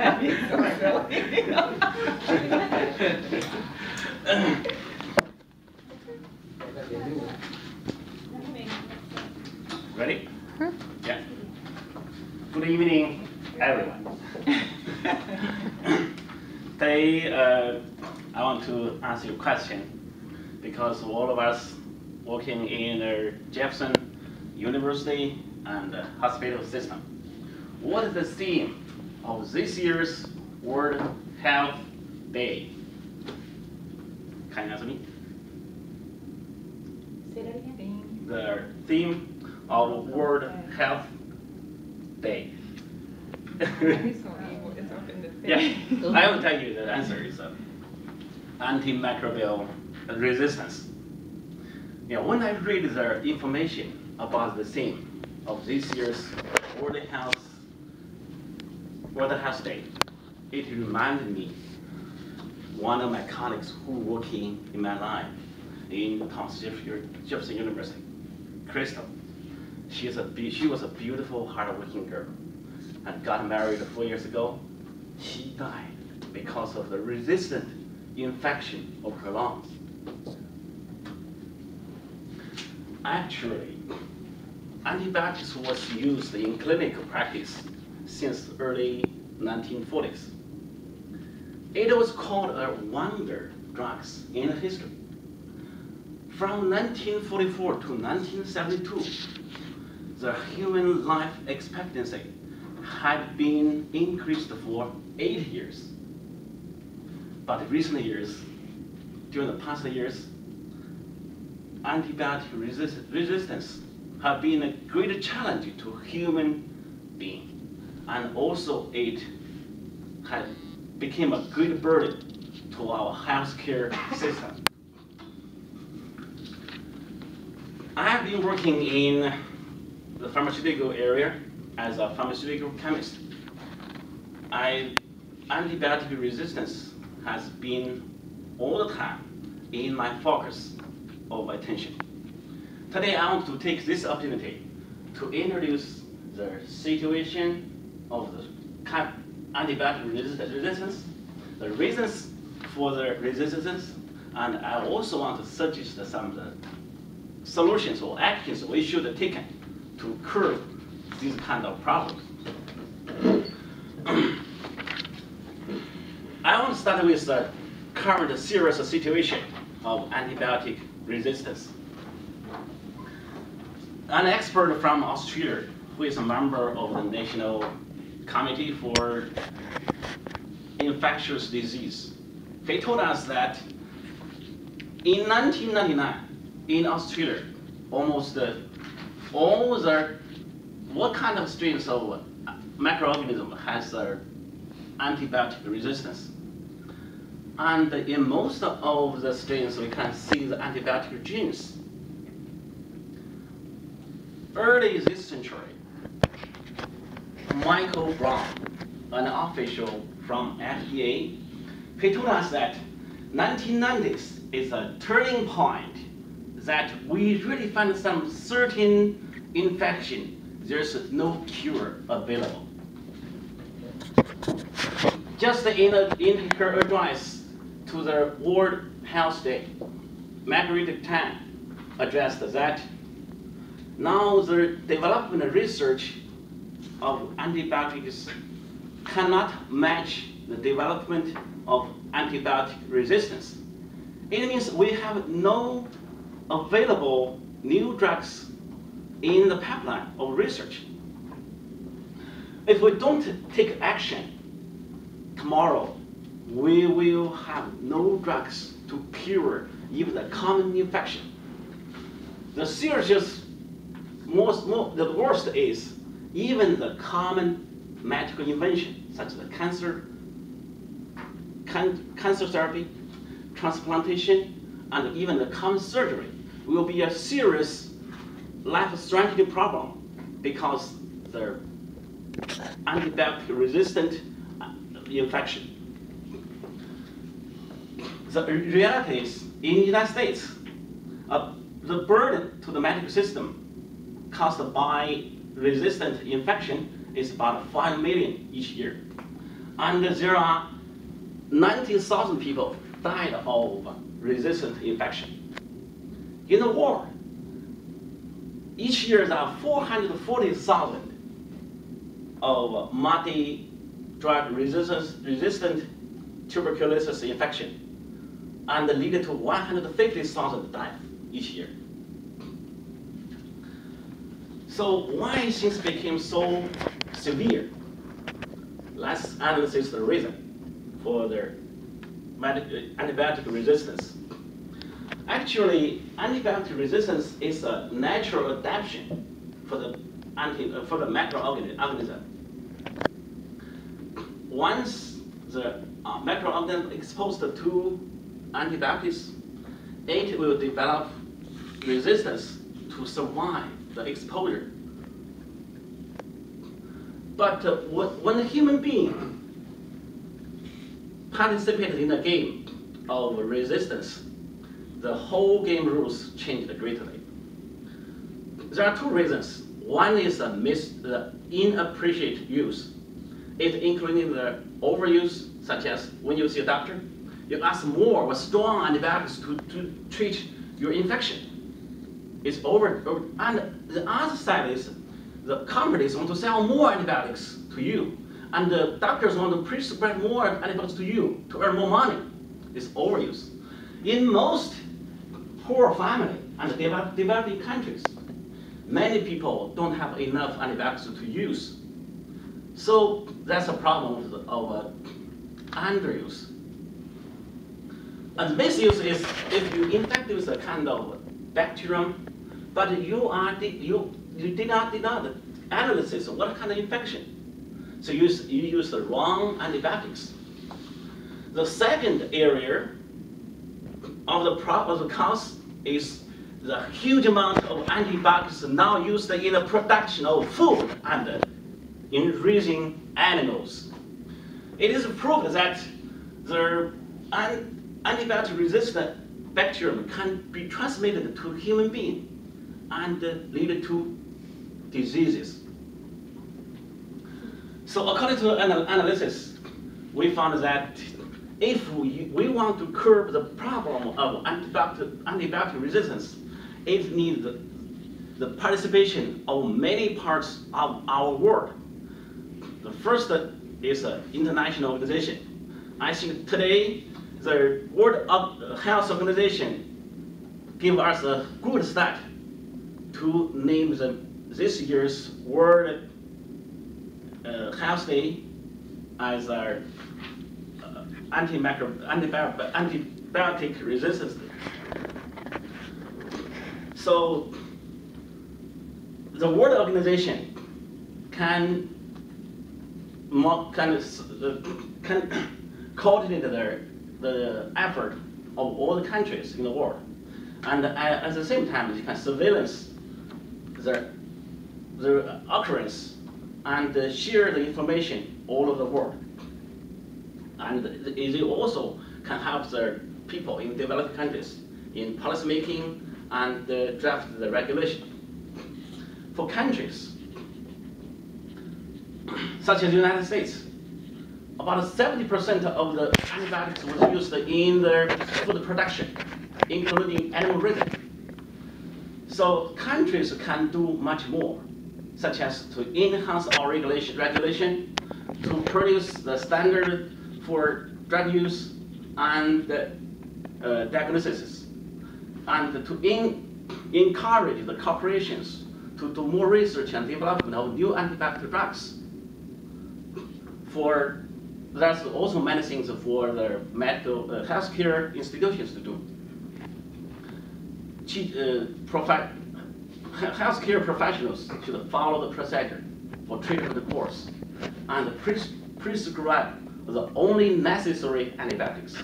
Ready? Yeah. Good evening, everyone. Today, I want to ask you a question because all of us working in Jefferson University and hospital system. What is the theme of this year's World Health Day? Can you answer me? Say that again. The theme of World Health Day. Yeah, I will tell you the answer is antimicrobial resistance. Yeah, when I read the information about the theme of this year's World Health Day, it reminded me one of my colleagues who working in my life in Jefferson University, Crystal. She was a beautiful, hardworking girl, and got married 4 years ago. She died because of the resistant infection of her lungs. Actually, antibiotics was used in clinical practice since early 1940s. It was called a wonder drugs in history. From 1944 to 1972, the human life expectancy had been increased for 8 years. But in recent years, during the past years, antibiotic resistance have been a great challenge to human being, and also it had become a great burden to our healthcare system. I have been working in the pharmaceutical area as a pharmaceutical chemist. Antibiotic resistance has been all the time in my focus of attention. Today I want to take this opportunity to introduce the situation of the antibiotic resistance, the reasons for the resistance, and I also want to suggest some of the solutions or actions we should take to curb these kind of problems. I want to start with the current serious situation of antibiotic resistance. An expert from Australia, who is a member of the National Committee for Infectious Disease, he told us that in 1999, in Australia, almost all the what kind of strains of microorganism has antibiotic resistance. And in most of the strains, we can see the antibiotic genes. Early this century, Michael Brown, an official from FDA, he told us that 1990s is a turning point, that we really find some certain infection, there's no cure available. Just in her address to the World Health Day, Margaret Tan addressed that now the development and research of antibiotics cannot match the development of antibiotic resistance. It means we have no available new drugs in the pipeline of research. If we don't take action, tomorrow we will have no drugs to cure even the common infection. The the worst is even the common medical invention, such as the cancer therapy, transplantation, and even the common surgery will be a serious life-threatening problem because the antibiotic-resistant infection. The reality is, in the United States, the burden to the medical system caused by resistant infection is about 5 million each year. And there are 90,000 people died of resistant infection. In the world, each year there are 440,000 of multi-drug resistant tuberculosis infection, and lead to 150,000 deaths each year. So why things became so severe? Let's analyze the reason for their antibiotic resistance. Actually, antibiotic resistance is a natural adaptation for the microorganism. Once the microorganism exposed to antibiotics, it will develop resistance to survive the exposure. But when a human being participated in a game of resistance, the whole game rules changed greatly. There are two reasons. One is the inappropriate use. It including the overuse, such as when you see a doctor, you ask more or strong antibiotics to treat your infection. It's over. And the other side is the companies want to sell more antibiotics to you, and the doctors want to prescribe more antibiotics to you to earn more money. It's overuse. In most poor family and developing countries, many people don't have enough antibiotics to use. So that's a problem of underuse. And misuse is if you infect with a kind of bacterium, but you did not analyze what kind of infection. So you use the wrong antibiotics. The second area of the cause is the huge amount of antibiotics now used in the production of food and in raising animals. It is proved that the antibiotic-resistant bacterium can be transmitted to human being and lead to diseases. So according to analysis, we found that if we want to curb the problem of antibiotic resistance, it needs the participation of many parts of our world. The first is an international organization. I think today the World Health Organization gave us a good start to name this year's World Health Day as our antibiotic resistance day. So the World Organization can coordinate the effort of all the countries in the world, and at the same time, it can surveillance the occurrence and share the information all over the world. And it also can help the people in developed countries in policy making and draft the regulation. For countries such as the United States, about 70% of the antibiotics was used in their food production, including animal raising. So countries can do much more, such as to enhance our regulation, to produce the standard for drug use and diagnosis, and to encourage the corporations to do more research and development of new antibiotic drugs. There's also many things for the medical healthcare institutions to do. Healthcare professionals should follow the procedure for treatment course and prescribe the only necessary antibiotics.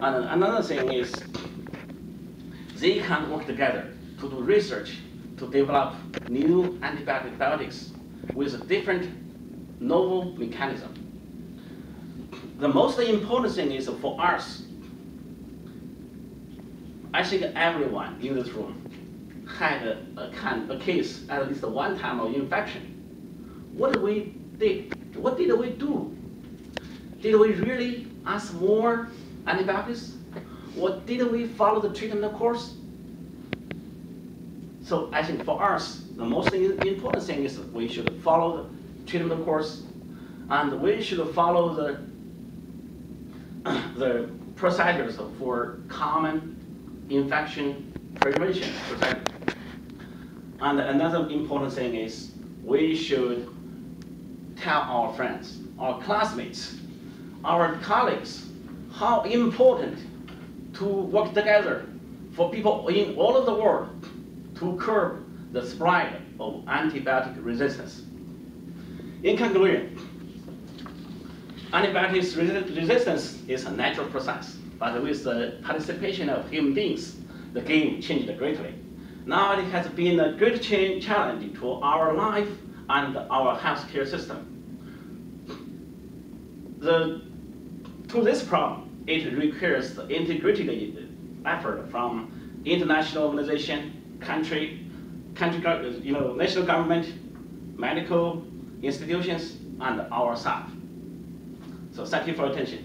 And another thing is they can work together to do research to develop new antibiotics with a different novel mechanism. The most important thing is for us, I think everyone in this room had a case, at least one time of infection. What did we do did we really ask more antibiotics? Or did we follow the treatment course? So I think for us, the most important thing is we should follow the treatment course, and we should follow the procedures for common infection prevention procedures. And another important thing is we should tell our friends, our classmates, our colleagues, how important to work together for people in all of the world to curb the spread of antibiotic resistance. In conclusion, antibiotics resistance is a natural process, but with the participation of human beings, the game changed greatly. Now it has been a great challenge to our life and our healthcare system. To this problem, it requires the integrated effort from international organization, national government, medical institutions, and our staff. So thank you for your attention.